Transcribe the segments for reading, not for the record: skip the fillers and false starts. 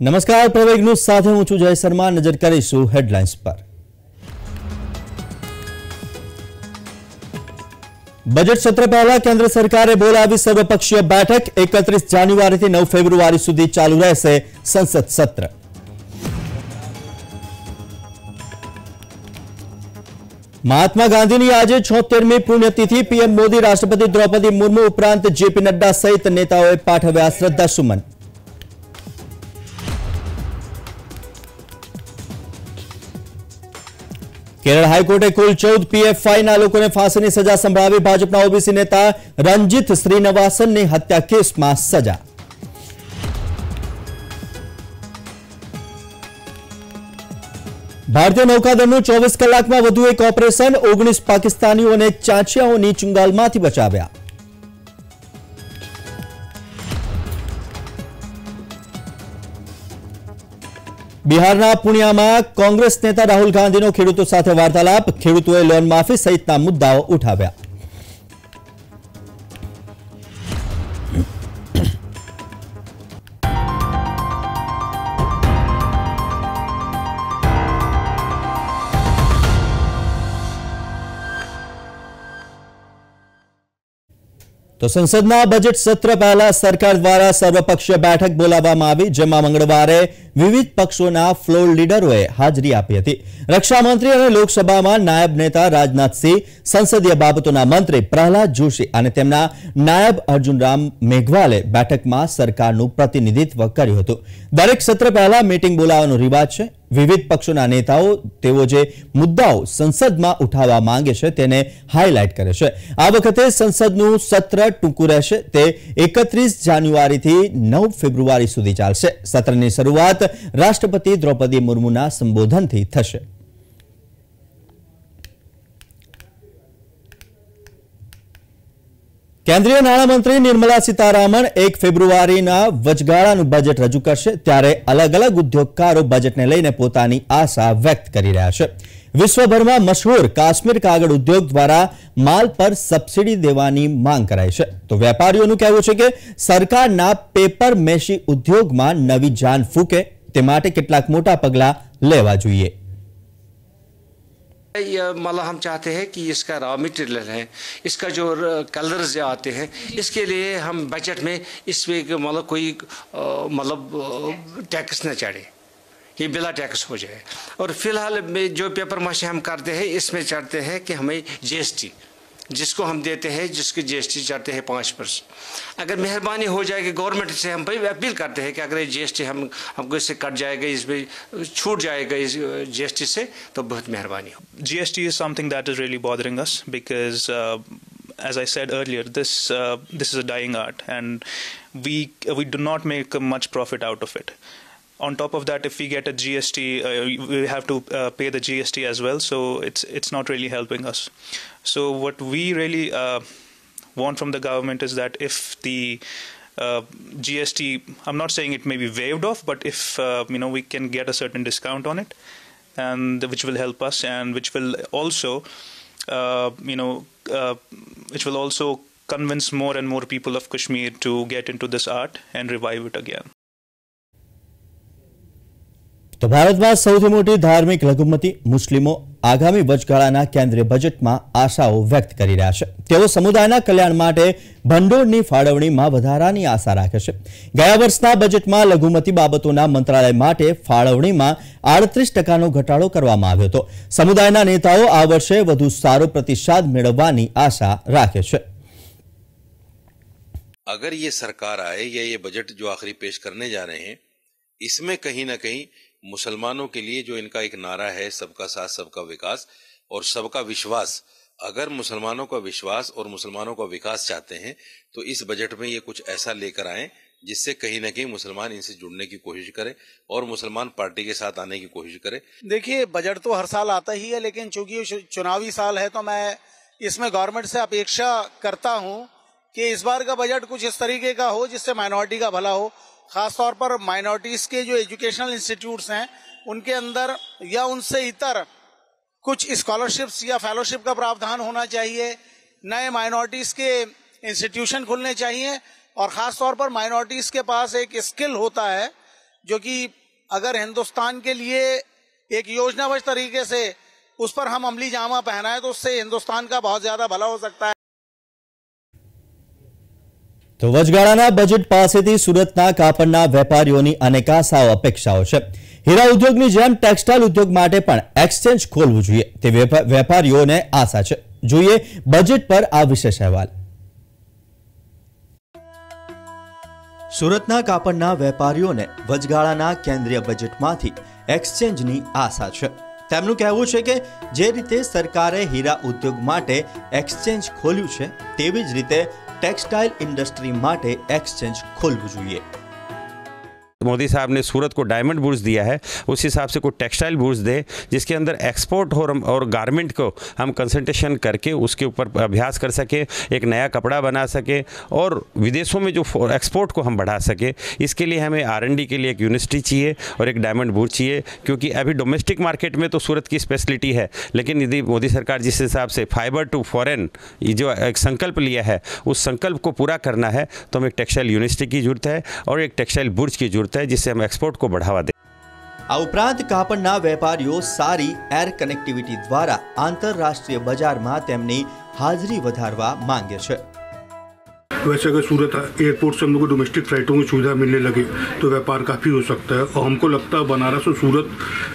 નમસ્કાર, પ્રવેગ ન્યૂઝ સાથે હું છું જય શર્મા. નજર કરીશું હેડલાઇન્સ પર. બજેટ સત્ર પહેલા કેન્દ્ર સરકારે બોલાવી સર્વપક્ષીય બેઠક. 31 જાન્યુઆરીથી 9 ફેબ્રુઆરી સુધી ચાલુ રહેશે સંસદ સત્ર. મહાત્મા ગાંધીની આજે 76મી પુણ્યતિથિ. પીએમ મોદી, રાષ્ટ્રપતિ દ્રૌપદી મુર્મુ ઉપરાંત જેપી નડ્ડા સહિત નેતાઓએ પાઠવ્યા શ્રદ્ધાસુમન. केरल हाईकोर्टे कुल 14 PFI ना लोगों ने फांसी की सजा संभळावी. भाजपा ओबीसी नेता रंजीत श्रीनिवासन ने हत्या केस में सजा. भारतीय नौकादळનું 24 કલાકમાં વધુ એક ઓપરેશન. 19 પાકિસ્તાનીઓને ચાંચિયાઓની ચુંગાલમાંથી બચાવ્યા. બિહારના પૂર્ણિયામાં કોંગ્રેસ નેતા રાહુલ ગાંધીનો ખેડૂતો સાથે વાર્તાલાપ. ખેડૂતોએ લોન માફી સહિતના મુદ્દાઓ ઉઠાવ્યા. तो संसदना बजेट सत्र पहला सरकार द्वारा सर्वपक्षीय बैठक बोलाववामां आवी, जेमां मंगळवारे विविध पक्षोना फ्लोर लीडरोए हाजरी आपी हती. रक्षामंत्री अने लोकसभामां नायब नेता राजनाथ सिंह, संसदीय बाबतोना मंत्री प्रहलाद जोशी अने तेमना नायब अर्जुनराम मेघवाले बैठकमां सरकारनुं प्रतिनिधित्व कर्युं हतुं. दरेक सत्र पहला मीटिंग बोलावવાનો रिवाज छे. विविध पक्षोना नेताओ तेओ जे मुद्दाओ संसदमां उठाववा मांगे छे तेने हाईलाइट करे छे. आ वखते संसदनुं सत्र टूंकું રહેશે. તે 31 જાન્યુઆરીથી 9 ફેબ્રુઆરી સુધી ચાલશે. સત્રની શરૂઆત રાષ્ટ્રપતિ દ્રૌપદી મુર્મુના સંબોધનથી થશે. केंद्रीय नाणामंत्री निर्मला सीतारामन 1 फेब्रुआरीना वचगाळानुं बजेट रजू करशे. त्यारे अलग अलग उद्योगकारो बजेटने लईने पोतानी आशा व्यक्त करी रह्या छे. विश्वभरमां मशहूर काश्मीर कागळ उद्योग द्वारा माल पर सब्सिडी देवानी मांग कराई छे. तो वेपारीओनुं कहेवुं छे के सरकारना पेपर मेशी उद्योगमां नवी जान फूके ते माटे केटलाक मोटा पगलां लेवा जोईए. मतलब हम चाहते हैं कि इसका रॉ मटेरियल है, इसका जो कलर्स जो आते हैं, इसके लिए हम बजट में इसमें मतलब कोई मतलब टैक्स न चढ़े, ये बिला टैक्स हो जाए. और फिलहाल में जो पेपर माशी हम करते हैं इसमें चढ़ते हैं कि हमें जीएसटी जिसको हम देते हैं, जिसकी जीएसटी चढ़ते हैं 5%. अगर मेहरबानी हो जाएगी गवर्नमेंट से, हम भाई अपील करते हैं कि अगर जीएसटी हमको इससे कट जाएगा, इसमें छूट जाएगा इस जीएसटी से, तो बहुत मेहरबानी हो. GST is something that is really bothering us because as I said earlier, this is a dying art and we do not make much profit out of it. On top of that, if we get a GST, we have to pay the GST as well, so it's not really helping us. So what we really want from the government is that if the GST, I'm not saying it may be waived off, but if we can get a certain discount on it, and which will help us, and which will also convince more and more people of Kashmir to get into this art and revive it again. तो भारतમાં સૌથી મોટી ધાર્મિક લઘુમતી મુસ્લિમો આગામી વચગાળાના કેન્દ્રીય બજેટમાં આશાઓ વ્યક્ત કરી રહ્યા છે. તેઓ સમુદાયના કલ્યાણ માટે ભંડોળની ફાળવણીમાં વધારાની આશા રાખે છે. ગયા વર્ષના બજેટમાં લઘુમતી બાબતોના મંત્રાલય માટે ફાળવણીમાં 38% ઘટાડો કરવામાં આવ્યો હતો. સમુદાયના નેતાઓ આ વર્ષે વધુ સારો પ્રતિસાદ મેળવવાની આશા રાખે છે. अगर ये सरकार आए या ये बजट जो आखिरी पेश करने जा रहे हैं, इसमें कहीं ना कहीं मुसलमानों के लिए जो इनका एक नारा है सबका साथ सबका विकास और सबका विश्वास, अगर मुसलमानों का विश्वास और मुसलमानों का विकास चाहते हैं तो इस बजट में ये कुछ ऐसा लेकर आए जिससे कहीं ना कहीं मुसलमान इनसे जुड़ने की कोशिश करें और मुसलमान पार्टी के साथ आने की कोशिश करें. देखिए, बजट तो हर साल आता ही है, लेकिन चूंकि चुनावी साल है तो मैं इसमें गवर्नमेंट से अपेक्षा करता हूं कि इस बार का बजट कुछ इस तरीके का हो जिससे माइनॉरिटी का भला हो. खासतौर पर माइनॉरिटीज के जो एजुकेशनल इंस्टीट्यूट्स हैं उनके अंदर या उनसे इतर कुछ स्कॉलरशिप्स या फेलोशिप का प्रावधान होना चाहिए. नए माइनॉरिटीज के इंस्टीट्यूशन खुलने चाहिए और खास तौर पर माइनॉरिटीज के पास एक स्किल होता है जो कि अगर हिंदुस्तान के लिए एक योजनाबद्ध तरीके से उस पर हम अमली जामा पहनाएं तो उससे हिंदुस्तान का बहुत ज्यादा भला हो सकता है। તો વચગાળાના બજેટ પાસેથી સુરતના કાપડના વેપારીઓની અનેક આશાઓ અપેક્ષાઓ છે। હીરા ઉદ્યોગની જેમ ટેક્સટાઇલ ઉદ્યોગ માટે પણ એક્સચેન્જ ખોલવું જોઈએ તે વેપારીઓને આશા છે। જોઈએ બજેટ પર આ વિશેષ અહેવાલ। સુરતના કાપડના વેપારીઓને વચગાળાના કેન્દ્રીય બજેટમાંથી એક્સચેન્જની આશા છે। તેમનું કહેવું છે કે જે રીતે સરકારે હીરા ઉદ્યોગ માટે એક્સચેન્જ ખોલ્યું છે તેવી જ રીતે टेक्सटाइल इंडस्ट्री माटे एक्सचेंज खोलવું જોઈએ। मोदी साहब ने सूरत को डायमंड बुर्ज दिया है, उस हिसाब से कोई टेक्सटाइल बुर्ज दे जिसके अंदर एक्सपोर्ट और गारमेंट को हम कंसंट्रेशन करके उसके ऊपर अभ्यास कर सके, एक नया कपड़ा बना सके और विदेशों में जो एक्सपोर्ट को हम बढ़ा सके। इसके लिए हमें R&D के लिए एक यूनिवर्सिटी चाहिए और एक डायमंड बुर्ज चाहिए, क्योंकि अभी डोमेस्टिक मार्केट में तो सूरत की स्पेशलिटी है, लेकिन यदि मोदी सरकार जिस हिसाब से फाइबर टू फॉरेन ये जो एक संकल्प लिया है उस संकल्प को पूरा करना है तो हमें एक टेक्सटाइल यूनिवर्सिटी की जरूरत है और एक टेक्सटाइल बुर्ज की जरूरत है जिससे हम एक्सपोर्ट को बढ़ावा दें। આ ઉપરાંત કાપડના વેપારીઓ સારી એર કનેક્ટિવિટી દ્વારા આંતરરાષ્ટ્રીય બજારમાં તેમની હાજરી વધારવા માંગે છે। वैसे अगर सूरत एयरपोर्ट से हम लोग को डोमेस्टिक फ्लाइटों की सुविधा मिलने लगे तो व्यापार काफ़ी हो सकता है और हमको लगता है बनारस और सूरत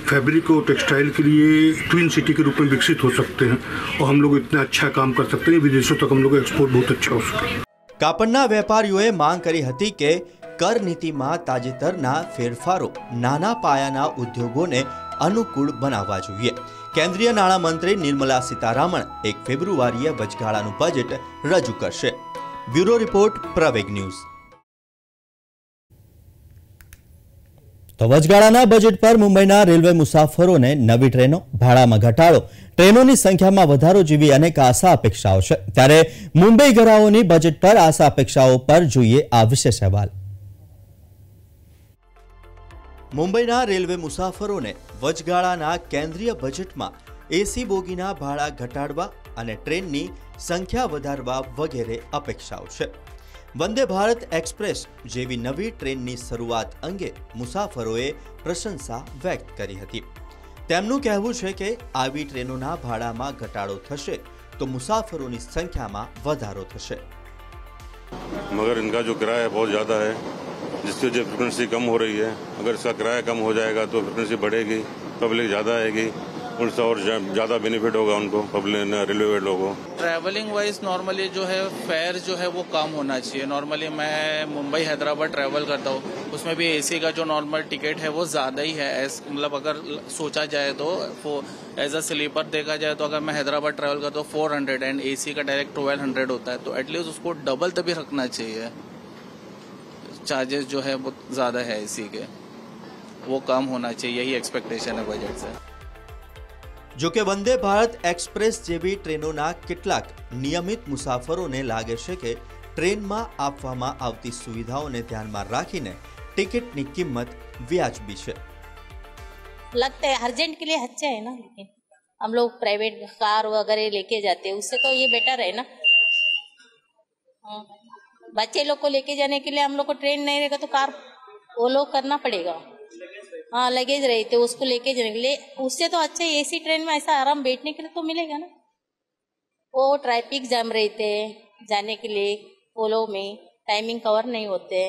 फैब्रिक और टेक्सटाइल के लिए ट्विन सिटी के रूप में विकसित हो सकते हैं और हम लोग इतना अच्छा काम कर सकते हैं, विदेशों तक हम लोग का एक्सपोर्ट बहुत अच्छा हो सके। કાપડના વેપારીઓએ માંગ કરી હતી કે કર નીતિમાં તાજેતરના ફેરફારો નાના પાયાના ઉદ્યોગોને અનુકૂળ બનાવવા જોઈએ। કેન્દ્રીય નાણામંત્રી નિર્મલા સીતારામન 1 ફેબ્રુઆરીએ વચગાળાનું બજેટ રજૂ કરશે। બ્યુરો રિપોર્ટ પ્રવેગ ન્યૂઝ। તો વચગાળાના બજેટ પર મુંબઈના રેલવે મુસાફરોને નવી ટ્રેનો, ભાડામાં ઘટાડો, ટ્રેનોની સંખ્યામાં વધારો જેવી અનેક આશા અપેક્ષાઓ છે। ત્યારે મુંબઈ ગરાઓની બજેટ પર આશા અપેક્ષાઓ પર જોઈએ આ વિશેષ અહેવાલ। મુંબઈના રેલવે મુસાફરોને વચગાળાના કેન્દ્રીય બજેટમાં એસી બોગીના ભાડા ઘટાડવા અને ટ્રેનની સંખ્યા વધારવા વગેરે અપેક્ષાઓ છે। વંદે ભારત એક્સપ્રેસ જેવી નવી ટ્રેનની શરૂઆત અંગે મુસાફરોએ પ્રશંસા વ્યક્ત કરી હતી। તેમનું કહેવું છે કે આવી ટ્રેનોના ભાડામાં ઘટાડો થશે તો મુસાફરોની સંખ્યામાં વધારો થશે। मगर इनका जो किराया बहुत ज़्यादा है जिसकी वजह फ्रिक्वेंसी कम हो रही है। अगर इसका किराया कम हो जाएगा तो फ्रिक्वेंसी बढ़ेगी, पब्लिक ज़्यादा आएगी, उनसे और ज़्यादा बेनिफिट होगा उनको पब्लिक रेलवे लोगों को। ट्रैवलिंग वाइज नॉर्मली जो है फेयर जो है वो कम होना चाहिए। नॉर्मली मैं मुंबई हैदराबाद ट्रैवल करता हूँ, उसमें भी एसी का जो नॉर्मल टिकट है वो ज़्यादा ही है। मतलब अगर सोचा जाए तो एज अ स्लीपर देखा जाए तो अगर मैं हैदराबाद ट्रैवल करता हूँ 400 एंड एसी का डायरेक्ट 1200 होता है, तो एटलीस्ट उसको डबल तभी रखना चाहिए। चार्जेस जो है वो ज़्यादा है एसी के, वो कम होना चाहिए, यही एक्सपेक्टेशन है बजट से। જો કે વંદે ભારત એક્સપ્રેસ જેવી ટ્રેનોના કેટલાક નિયમિત મુસાફરોને લાગે છે કે ટ્રેનમાં આપવામાં આવતી સુવિધાઓને ધ્યાનમાં રાખીને ટિકિટની કિંમત વ્યાજબી છે। लगता है अर्जेंट के लिए अच्छा है ना, लेकिन हम लोग प्राइवेट कार वगैरह लेके जाते हैं उससे तो ये बेटर है ना। बच्चे लोग को लेके जाने के लिए हम लोग को ट्रेन नहीं रहेगा तो कार वो लोग करना पड़ेगा। हाँ लगेज रहते उसको लेके जाने के लिए, उससे तो अच्छा एसी ट्रेन में ऐसा आराम बैठने के लिए तो मिलेगा ना। वो ट्रैफिक जाम रहते जाने के लिए, पोलो में टाइमिंग कवर नहीं होते,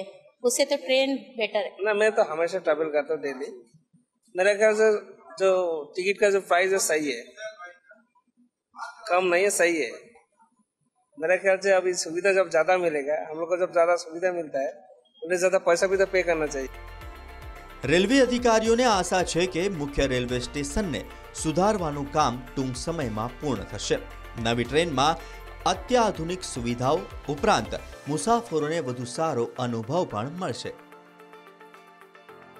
उससे तो ट्रेन बेटर है ना। मैं तो हमेशा ट्रैवल करता हूँ डेली, मेरे ख्याल से जो टिकट का जो प्राइस है सही है, कम नहीं है, सही है। मेरे ख्याल से अभी सुविधा जब ज्यादा मिलेगा, हम लोग को जब ज्यादा सुविधा मिलता है उन्हें ज्यादा पैसा भी तो पे करना चाहिए। રેલવે અધિકારીઓને આશા છે કે મુખ્ય રેલવે સ્ટેશનને સુધારવાનું કામ ટૂંક સમયમાં પૂર્ણ થશે। નવી ટ્રેનમાં અત્યાધુનિક સુવિધાઓ ઉપરાંત મુસાફરોને વધુ સારો અનુભવ પણ મળશે।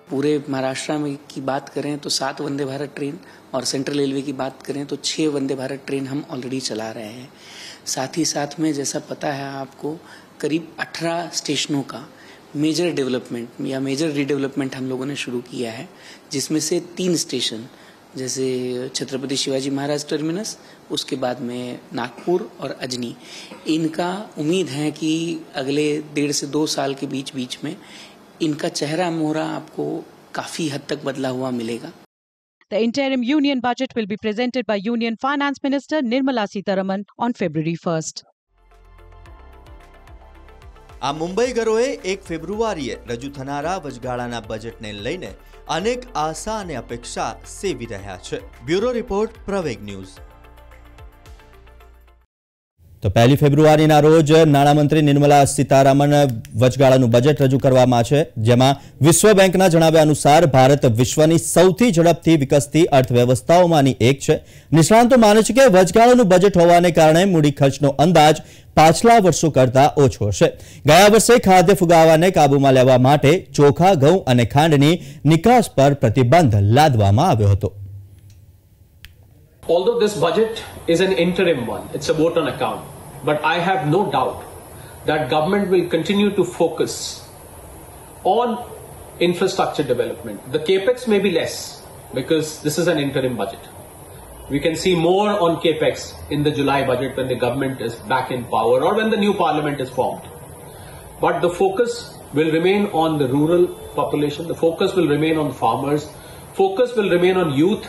पूरे महाराष्ट्र में की बात करें तो 7 वंदे भारत ट्रेन और सेंट्रल रेलवे की बात करें तो 6 वंदे भारत ट्रेन हम ऑलरेडी चला रहे हैं। साथ ही साथ में जैसा पता है आपको करीब 18 स्टेशनों का मेजर डेवलपमेंट या मेजर रीडेवलपमेंट हम लोगों ने शुरू किया है, जिसमें से 3 स्टेशन जैसे छत्रपति शिवाजी महाराज टर्मिनस, उसके बाद में नागपुर और अजनी, इनका उम्मीद है कि अगले 1.5 से 2 साल के बीच में इनका चेहरा मोहरा आपको काफी हद तक बदला हुआ मिलेगा। The interim union budget will be presented by Union Finance Minister Nirmala Sitharaman on February 1st. આ મુંબઈગરોએ 1 ફેબ્રુઆરીએ રજૂ થનારા વચગાળાના બજેટને લઈને અનેક આશા અને અપેક્ષા સેવી રહ્યા છે। બ્યુરો રિપોર્ટ પ્રવેગ ન્યૂઝ। તો 1 ફેબ્રુઆરીના રોજ નાણામંત્રી નિર્મલા સીતારામન વચગાળાનું બજેટ રજૂ કરવામાં છે, જેમાં વિશ્વ બેંકના જણાવ્યા અનુસાર ભારત વિશ્વની સૌથી ઝડપથી વિકસતી અર્થવ્યવસ્થાઓમાંની એક છે। નિષ્ણાંતો માને છે કે વચગાળાનું બજેટ હોવાને કારણે મૂડી ખર્ચનો અંદાજ પાછલા વર્ષો કરતા ઓછો હશે। ગયા વર્ષે ખાદ્ય ફુગાવાને કાબૂમાં લેવા માટે ચોખા, ઘઉં અને ખાંડની નિકાસ પર પ્રતિબંધ લાદવામાં આવ્યો હતો। Although this budget is an interim one, it's a vote on account, but I have no doubt that government will continue to focus on infrastructure development. The capex may be less because this is an interim budget. We can see more on capex in the July budget when the government is back in power or when the new parliament is formed. But the focus will remain on the rural population, the focus will remain on farmers, focus will remain on youth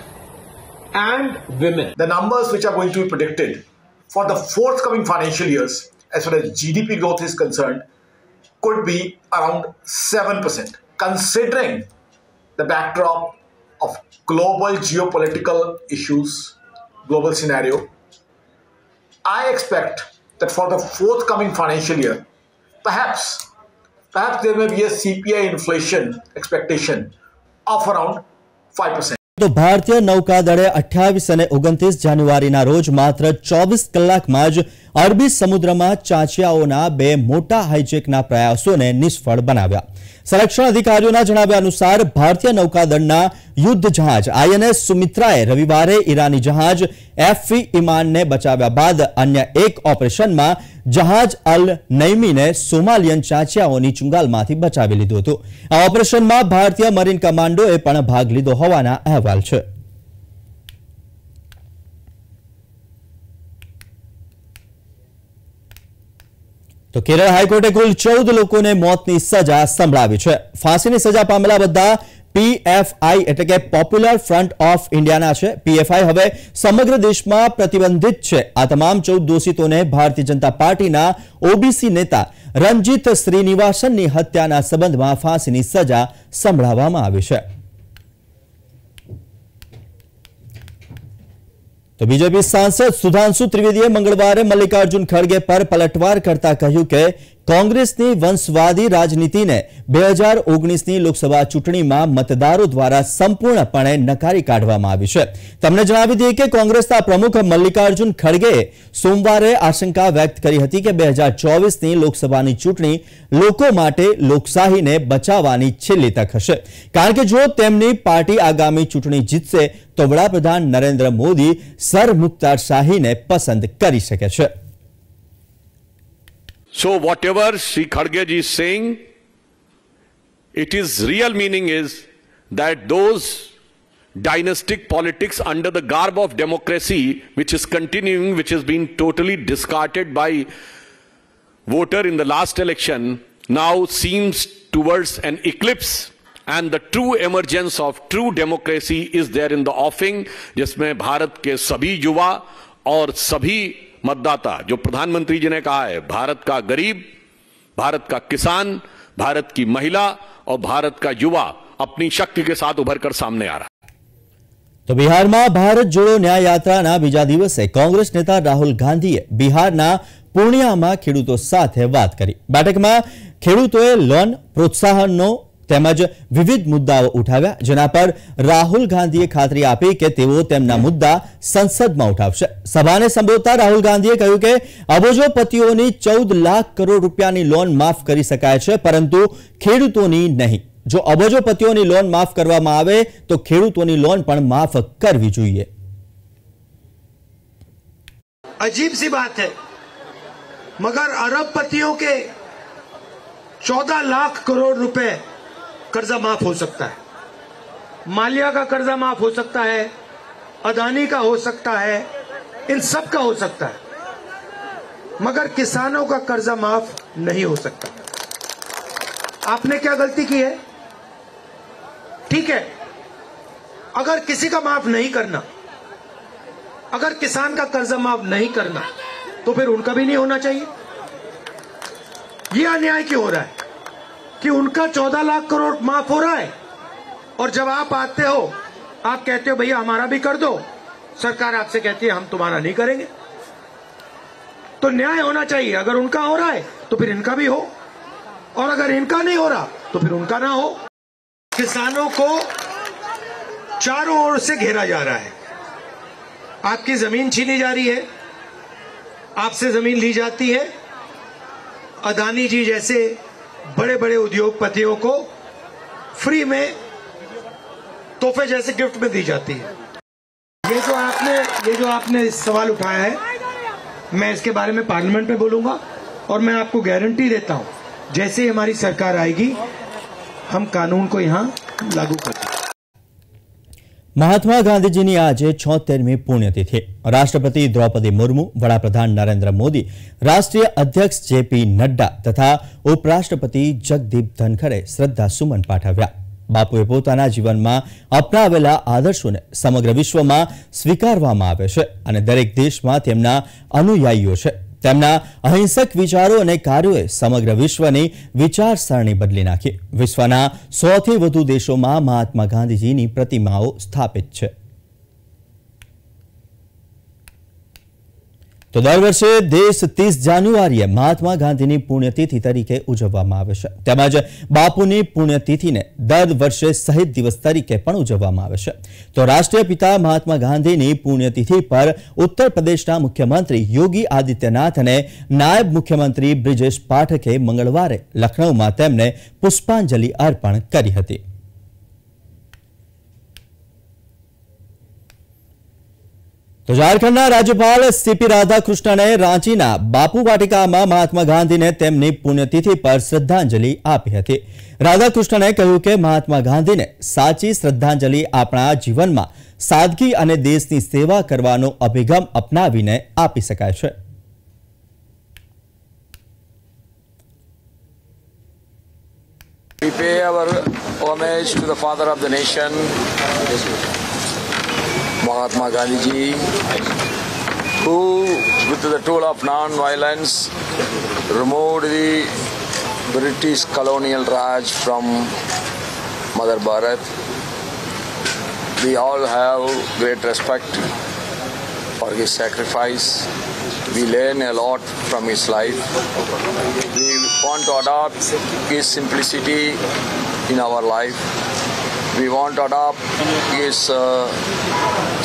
and women. The numbers which are going to be predicted for the forthcoming financial years as far as GDP growth is concerned could be around 7%. Considering the backdrop of global geopolitical issues, global scenario, I expect that for the forthcoming financial year, perhaps there may be a CPI inflation expectation of around 5%. તો ભારતીય નૌકાદળે 28 અને 29 જાન્યુઆરીના રોજ માત્ર 24 કલાકમાં જ અરબી સમુદ્રમાં ચાંચિયાઓના 2 મોટા હાઈજેકના પ્રયાસોને નિષ્ફળ બનાવ્યા। સંરક્ષણ અધિકારીઓના જણાવ્યા અનુસાર ભારતીય નૌકાદળના યુદ્ધ જહાજ INS સુમિત્રાએ રવિવારે ઈરાની જહાજ FV ઇમાનને બચાવ્યા બાદ અન્ય એક ઓપરેશનમાં જહાજ અલ નૈમીને સોમાલિયન ચાંચિયાઓની ચુંગાલમાંથી બચાવી લીધું હતું। આ ઓપરેશનમાં ભારતીય મરીન કમાન્ડોએ પણ ભાગ લીધો હોવાના અહેવાલ છે। તો કેરળ હાઈકોર્ટે કુલ 14 લોકોને મોતની સજા સંભળાવી છે। ફાંસીની સજા પામેલા બધા PFI એટલે કે પોપ્યુલર ફ્રન્ટ ઓફ ઇન્ડિયાના છે। PFI હવે સમગ્ર દેશમાં પ્રતિબંધિત છે। આ તમામ 14 દોષિતોને ભારતીય જનતા પાર્ટીના OBC નેતા રણજીત શ્રીનિવાસનની હત્યાના સંબંધમાં ફાંસીની સજા સંભળાવવામાં આવી છે। તો બીજેપી સાંસદ સુધાંશુ ત્રિવેદીએ મંગળવારે મલ્લિકાર્જુન ખડગે પર પલટવાર કરતા કહ્યું કે કોંગ્રેસની વંશવાદી રાજનીતિને 2019ની લોકસભા ચૂંટણીમાં મતદારો દ્વારા સંપૂર્ણપણે નકારી કાઢવામાં આવી છે। તેમણે જણાવી દીધું કે કોંગ્રેસના પ્રમુખ મલ્લિકાર્જુન ખડગેએ સોમવારે આશંકા વ્યક્ત કરી હતી કે 2024ની લોકસભાની ચૂંટણી લોકો માટે લોકશાહીને બચાવવાની છેલ્લી તક હશે, કારણ કે જો તેમની પાર્ટી આગામી ચૂંટણી જીતશે તો વડાપ્રધાન નરેન્દ્ર મોદી સરમુખતારશાહીને પસંદ કરી શકે છે। So whatever Sri Khadge ji is saying, its real meaning is that those dynastic politics under the garb of democracy, which is continuing, which has been totally discarded by voter in the last election, now seems towards an eclipse, and the true emergence of true democracy is there in the offing, जिसमें भारत के सभी युवा और सभी मतदाता, जो प्रधानमंत्री जी ने कहा है, भारत का गरीब, भारत का किसान, भारत की महिला और भारत का युवा अपनी शक्ति के साथ उभर कर सामने आ रहा है। તો બિહારમાં ભારત જોડો ન્યાય યાત્રાના બીજા દિવસે કોંગ્રેસ નેતા રાહુલ ગાંધીએ બિહારના પૂર્ણિયામાં ખેડૂતો સાથે વાત કરી। બેઠકમાં ખેડૂતોએ લોન પ્રોત્સાહનનો તેમજ વિવિધ મુદ્દાઓ ઉઠાવ્યા, જેના પર રાહુલ ગાંધીએ ખાતરી આપી કે તેઓ તેમના મુદ્દા સંસદમાં ઉઠાવશે। સભાને સંબોધતા રાહુલ ગાંધીએ કહ્યું કે અબજોપતિઓની 14 લાખ કરોડ રૂપિયાની લોન માફ કરી શકાય છે, પરંતુ ખેડૂતોની નહીં। જો અબજોપતિઓની લોન માફ કરવામાં આવે તો ખેડૂતોની લોન પણ માફ કરવી જોઈએ। अजीब सी बात है, मगर अरबपतियों के 14 लाख करोड़ रुपए कर्जा माफ हो सकता है, मालिया का कर्जा माफ हो सकता है, अदानी का हो सकता है, इन सब का हो सकता है, मगर किसानों का कर्जा माफ नहीं हो सकता। आपने क्या गलती की है? ठीक है, अगर किसी का माफ नहीं करना, अगर किसान का कर्जा माफ नहीं करना, तो फिर उनका भी नहीं होना चाहिए। यह अन्याय क्यों हो रहा है कि उनका 14 लाख करोड़ माफ हो रहा है और जब आप आते हो, आप कहते हो भैया हमारा भी कर दो, सरकार आपसे कहती है हम तुम्हारा नहीं करेंगे। तो न्याय होना चाहिए, अगर उनका हो रहा है तो फिर इनका भी हो, और अगर इनका नहीं हो रहा तो फिर उनका ना हो। किसानों को चारों ओर से घेरा जा रहा है, आपकी जमीन छीनी जा रही है, आपसे जमीन ली जाती है, अदानी जी जैसे बड़े बड़े उद्योगपतियों को फ्री में तोहफे जैसे गिफ्ट में दी जाती है। ये जो आपने सवाल उठाया है, मैं इसके बारे में पार्लियामेंट में बोलूंगा और मैं आपको गारंटी देता हूं जैसे ही हमारी सरकार आएगी हम कानून को यहां लागू कर देंगे। મહાત્મા ગાંધીજીની આજે 76મી પુણ્યતિથિ। રાષ્ટ્રપતિ દ્રૌપદી મુર્મુ, વડાપ્રધાન નરેન્દ્ર મોદી, રાષ્ટ્રીય અધ્યક્ષ જેપી નડ્ડા તથા ઉપરાષ્ટ્રપતિ જગદીપ ધનખરે શ્રદ્ધાસુમન પાઠવ્યા। બાપુએ પોતાના જીવનમાં અપનાવેલા આદર્શોને સમગ્ર વિશ્વમાં સ્વીકારવામાં આવે છે અને દરેક દેશમાં તેમના અનુયાયીઓ છે। તેમના અહિંસક વિચારો અને કાર્યોએ સમગ્ર વિશ્વની વિચારસરણી બદલી નાખી। વિશ્વના 100થી વધુ દેશોમાં મહાત્મા ગાંધીજીની પ્રતિમાઓ સ્થાપિત છે। તો દર વર્ષે દેશ 30 જાન્યુઆરીએ મહાત્મા ગાંધીની પુણ્યતિથિ તરીકે ઉજવવામાં આવે છે। તેમજ બાપુની પુણ્યતિથિને દર વર્ષે શહીદ દિવસ તરીકે પણ ઉજવવામાં આવે છે। તો રાષ્ટ્રીય પિતા મહાત્મા ગાંધીની પુણ્યતિથિ પર ઉત્તર પ્રદેશના મુખ્યમંત્રી યોગી આદિત્યનાથ અને નાયબ મુખ્યમંત્રી બ્રિજેશ પાઠકે મંગળવારે લખનૌમાં તેમને પુષ્પાંજલિ અર્પણ કરી હતી। તો ઝારખંડના રાજ્યપાલ સીપી રાધાકૃષ્ણને રાંચીના બાપુ વાટિકામાં મહાત્મા ગાંધીને તેમની પુણ્યતિથિ પર શ્રદ્ધાંજલિ આપી હતી। રાધાકૃષ્ણને કહ્યું કે મહાત્મા ગાંધીને સાચી શ્રદ્ધાંજલિ આપણા જીવનમાં સાદગી અને દેશની સેવા કરવાનો અભિગમ અપનાવીને આપી શકાય છે। We pay our homage to the father of the nation, Mahatma Gandhi ji, who with the tool of non-violence removed the British colonial Raj from Mother Bharat. We all have great respect for his sacrifice. We learn a lot from his life. We want to adopt his simplicity in our life. We want to adopt his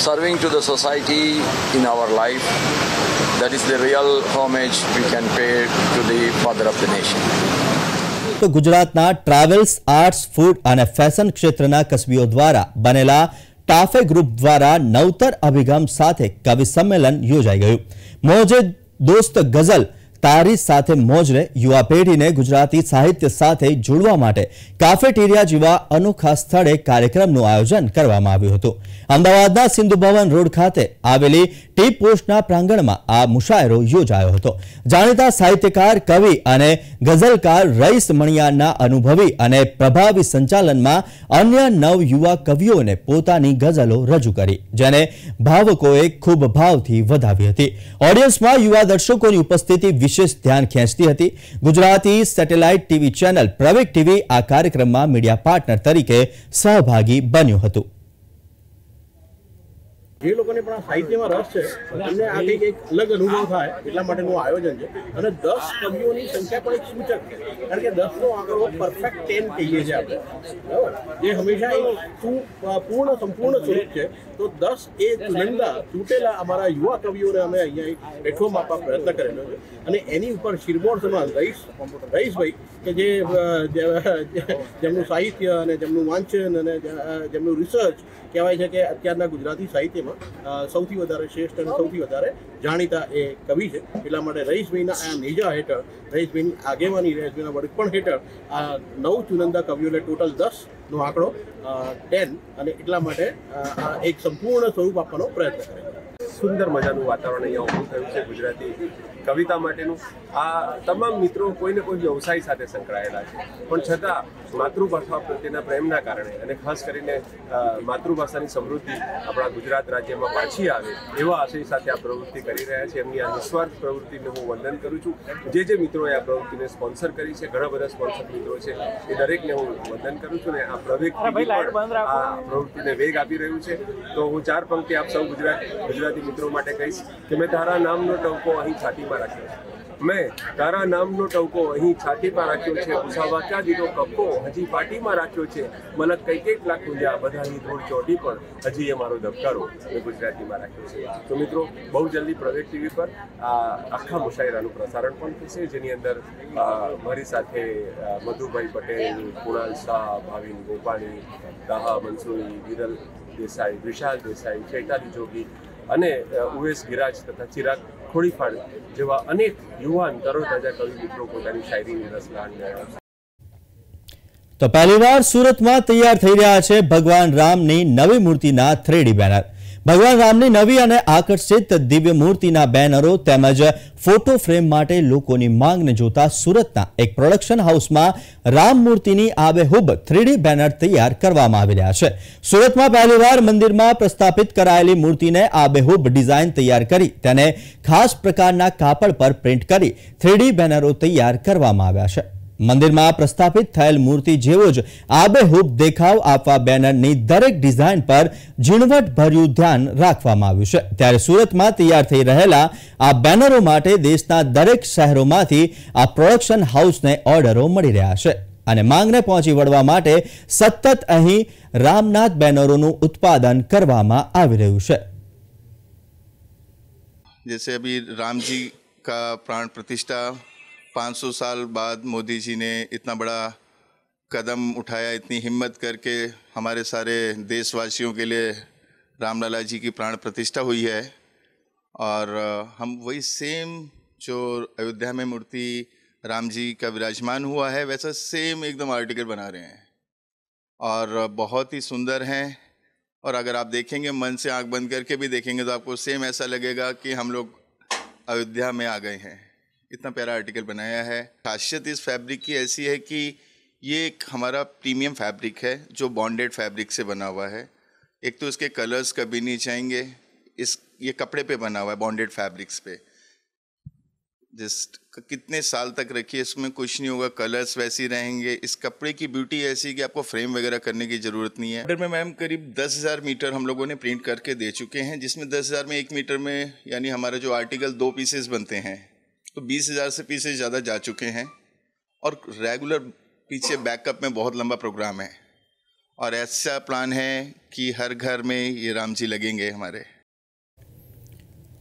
serving to the society in our life. That is the real homage we can pay to the father of the nation. તો ગુજરાતના travels, arts, food અને fashion ક્ષેત્રના કસબીઓ દ્વારા બનેલા ટાફે group દ્વારા નવતર અભિગમ સાથે કવિ સંમેલન યોજાઈ ગયું। મોજે દોસ્ત ગઝલ તારી સાથે મોજરે યુવા પેઢીને ગુજરાતી સાહિત્ય સાથે જોડવા માટે કાફેટેરિયા જેવા અનોખા સ્થળે કાર્યક્રમનું આયોજન કરવામાં આવ્યું હતું। અમદાવાદના સિંધુ ભવન રોડ ખાતે આવેલી ટી પોસ્ટના પ્રાંગણમાં આ મુશાયરો યોજાયો હતો। જાણીતા સાહિત્યકાર, કવિ અને ગઝલકાર રઈસ મણિયારના અનુભવી અને પ્રભાવી સંચાલનમાં અન્ય નવ યુવા કવિઓને પોતાની ગઝલો રજૂ કરી, જેને ભાવકોએ ખૂબ ભાવથી વધાવી હતી। ઓડિયન્સમાં યુવા દર્શકોની ઉપસ્થિતિ વિશેષ ધ્યાન ખેંચતી હતી। ગુજરાતી સેટેલાઇટ ટીવી ચેનલ પ્રવેગ ટીવી આ કાર્યક્રમમાં મીડિયા પાર્ટનર તરીકે સહભાગી બન્યું હતું। જે લોકોને પણ સાહિત્યમાં રસ છે એમને આ કંઈક એક અલગ અનુભવ થાય એટલા માટેનું આયોજન છે અને 10 કવિઓની સંખ્યા પણ એક સૂચક છે, કારણ કે 10નો આંકડો પરફેક્ટ 10 કહીએ છીએ આપણે, બરાબર, જે હંમેશા એક પૂર્ણ સંપૂર્ણ સ્વરૂપ છે। તો 10 એ ચુનંદા ચૂંટેલા અમારા યુવા કવિઓને અમે અહીંયા એક પ્લેટફોર્મ આપવા પ્રયત્ન કરેલો છે અને એની ઉપર શિરમોર સમાન રઈસભાઈ કે જેમનું સાહિત્ય અને જેમનું વાંચન અને જેમનું રિસર્ચ કહેવાય છે કે અત્યારના ગુજરાતી સાહિત્યમાં સૌથી વધારે શ્રેષ્ઠ અને સૌથી વધારે જાણીતા એ કવિ છે। એટલા માટે રઈસભાઈના આ નેજા હેઠળ, રઈસભાઈની આગેવાની, રઈસભાઈના વડપણ હેઠળ આ 9 ચુનંદા કવિઓને ટોટલ 10નો આંકડો 10 અને એટલા માટે એક સંપૂર્ણ સ્વરૂપ આપવાનો પ્રયત્ન કરે છે। સુંદર મજાનું વાતાવરણ અહીંયા ઊભું થયું છે ગુજરાતી કવિતા માટેનું. આ તમામ મિત્રો કોઈને કોઈ વ્યવસાય સાથે સંકળાયેલા છે, પણ છતાં માતૃભાષા પ્રત્યેના પ્રેમના કારણે અને ખાસ કરીને માતૃભાષાની સમૃદ્ધિ આપણા ગુજરાત રાજ્યમાં પાછી આવે એવા આશય સાથે આ પ્રવૃત્તિ કરી રહ્યા છે. એમની આ નિસ્વાર્થ પ્રવૃત્તિને હું વંદન કરું છું. જે મિત્રોએ આ પ્રવૃત્તિને સ્પોન્સર કરી છે, ઘણા બધા સ્પોન્સર મિત્રો છે, એ દરેકને હું વંદન કરું છું. ને આ પ્રવૃત્તિને વેગ આપી રહ્યું છે. તો હું 4 પંક્તિ આપ સૌ ગુજરાતી મિત્રો માટે કહીશ કે મેં તારા નામનો ટવકો અહીં છાતીમાં રાખ્યો છે. મેં તારા નામનો ટવકો અહીં છાતીમાં રાખ્યો છે. ઉસાવા ક્યાં દીધો કપકો હજી પાટીમાં રાખ્યો છે. મલક કઈક લાખ ખુલ્યા બધાની ધૂળ ચોટી પણ હજી એ મારો ધબકારો મેં ગુજરાતીમાં રાખ્યો છે. તો મિત્રો બહુ જલ્દી પ્રવેગ ટીવી પર આખા મુશાયરાનું પ્રસારણ પણ થશે, જેની અંદર મારી સાથે મધુભાઈ પટેલ, કુણાલ શાહ, ભાવિન ગોપાણી, દાહા મંસૂરી, વિરલ દેસાઈ, વિશાલ દેસાઈ, ચૈતાલી જોગી અને ઉવેશ ગિરાજ તથા ચિરાગ ખોડીફાડ જેવા અનેક યુવાન તરોતાજા કવિ મિત્રો પોતાની શાયરીની રસલાન મેળવ્યા. તો પહેલીવાર સુરતમાં તૈયાર થઈ રહ્યા છે ભગવાન રામની નવી મૂર્તિના 3D બેનર. ભગવાન રામની નવી અને આકર્ષિત દિવ્ય મૂર્તિના બેનરો તેમજ ફોટો ફ્રેમ માટે લોકોની માંગને જોતા સુરતના એક પ્રોડક્શન હાઉસમાં રામ મૂર્તિની આબેહૂબ 3D બેનર તૈયાર કરવામાં આવી રહ્યા છે. સુરતમાં પહેલીવાર મંદિરમાં પ્રસ્થાપિત કરાયેલી મૂર્તિને આબેહૂબ ડિઝાઇન તૈયાર કરી તેને ખાસ પ્રકારના કાપડ પર પ્રિન્ટ કરી 3D બેનરો તૈયાર કરવામાં આવ્યા છે. મંદિરમાં પ્રસ્થાપિત થયેલ મૂર્તિ જેવો જ આબેહૂબ દેખાવ આપવા બેનરની દરેક ડિઝાઇન પર ઝીણવટભર્યું ધ્યાન રાખવામાં આવ્યું છે. ત્યારે સુરતમાં તૈયાર થઈ રહેલા આ બેનરો માટે દેશના દરેક શહેરોમાંથી આ પ્રોડક્શન હાઉસને ઓર્ડરો મળી રહ્યા છે અને માંગને પહોંચી વળવા માટે સતત અહીં રામનાથ બેનરોનું ઉત્પાદન કરવામાં આવી રહ્યું છે. जैसे अभी राम जी का प्राण प्रतिष्ठा 500 साल बाद मोदी जी ने इतना बड़ा कदम उठाया, इतनी हिम्मत करके हमारे सारे देशवासियों के लिए रामलला जी की प्राण प्रतिष्ठा हुई है और हम वही सेम जो अयोध्या में मूर्ति राम जी का विराजमान हुआ है वैसा सेम एकदम आर्टिकल बना रहे हैं और बहुत ही सुंदर हैं. और अगर आप देखेंगे मन से आंख बंद करके भी देखेंगे तो आपको सेम ऐसा लगेगा कि हम लोग अयोध्या में आ गए हैं. इतना प्यारा आर्टिकल बनाया है. खासियत इस फैब्रिक की ऐसी है कि ये एक हमारा प्रीमियम फैब्रिक है जो बॉन्डेड फैब्रिक से बना हुआ है. एक तो इसके कलर्स कभी नहीं जाएंगे. ये कपड़े पे बना हुआ है बॉन्डेड फैब्रिक्स पे. जस्ट कितने साल तक रखिए इसमें कुछ नहीं होगा, कलर्स वैसे ही रहेंगे. इस कपड़े की ब्यूटी ऐसी कि आपको फ्रेम वगैरह करने की ज़रूरत नहीं है. ऑर्डर में मैम करीब 10,000 मीटर हम लोगों ने प्रिंट करके दे चुके हैं, जिसमें 10,000 में 1 मीटर में यानी हमारा जो आर्टिकल 2 पीसेस बनते हैं तो 20,000 से पीसेस ज़्यादा जा चुके हैं. और रेगुलर पीछे बैकअप में बहुत लंबा प्रोग्राम है और ऐसा प्लान है कि हर घर में ये राम जी लगेंगे हमारे.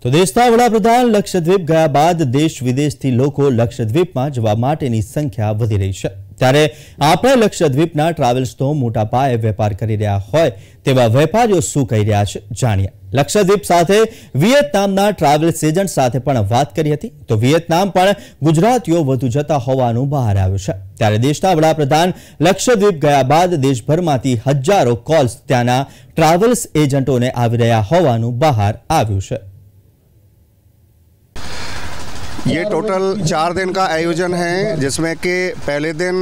તો દેશના વડાપ્રધાન લક્ષદ્વીપ ગયા બાદ દેશ વિદેશથી લોકો લક્ષદ્વીપમાં જવા માટેની સંખ્યા વધી રહી છે. ત્યારે આપણે લક્ષદ્વીપના ટ્રાવેલ્સનો મોટા પાયે વેપાર કરી રહ્યા હોય તેવા વેપારીઓ શું કહી રહ્યા છે જાણીએ. લક્ષદ્વીપ સાથે વિયેતનામના ટ્રાવેલ્સ એજન્ટ સાથે પણ વાત કરી હતી તો વિયેતનામ પણ ગુજરાતીઓ વધુ જતા હોવાનું બહાર આવ્યું છે. ત્યારે દેશના વડાપ્રધાન લક્ષદ્વીપ ગયા બાદ દેશભરમાંથી હજારો કોલ્સ ત્યાંના ટ્રાવેલ્સ એજન્ટોને આવી રહ્યા હોવાનું બહાર આવ્યું છે. ये टोटल 4 दिन का आयोजन है, जिसमें कि पहले दिन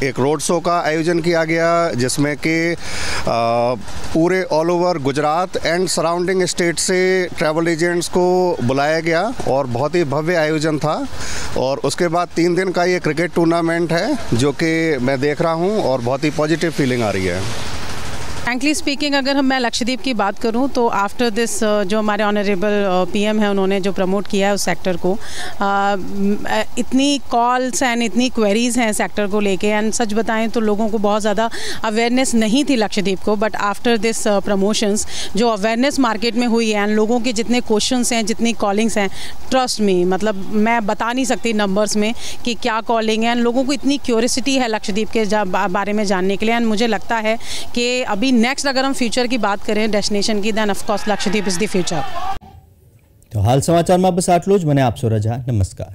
एक रोड शो का आयोजन किया गया जिसमें कि पूरे all over Gujarat and surrounding state से ट्रैवल एजेंट्स को बुलाया गया और बहुत ही भव्य आयोजन था. और उसके बाद 3 दिन का ये क्रिकेट टूर्नामेंट है जो कि मैं देख रहा हूँ और बहुत ही पॉजिटिव फीलिंग आ रही है. फ्रैंकली स्पीकिंग अगर मैं लक्षद्वीप की बात करूं तो आफ्टर दिस जो हमारे ऑनरेबल पीएम है उन्होंने जो प्रमोट किया है उस सेक्टर को, इतनी कॉल्स एंड इतनी क्वेरीज़ हैं सेक्टर को लेके. एंड सच बताएं तो लोगों को बहुत ज़्यादा अवेयरनेस नहीं थी लक्षद्वीप को, बट आफ्टर दिस प्रमोशंस जो अवेयरनेस मार्केट में हुई है एंड लोगों के जितने क्वेश्चंस हैं, जितनी कॉलिंग्स हैं, ट्रस्ट मी मतलब मैं बता नहीं सकती नंबर्स में कि क्या कॉलिंग है. एंड लोगों को इतनी क्यूरियोसिटी है लक्षद्वीप के बारे में जानने के लिए. एंड मुझे लगता है कि अभी नेक्स्ट अगर हम फ्यूचर की बात करें डेस्टिनेशन की, then of course Lakshadweep is the future. तो हाल समाचार में बस आटલું જ. મને આપશો રજા. नमस्कार.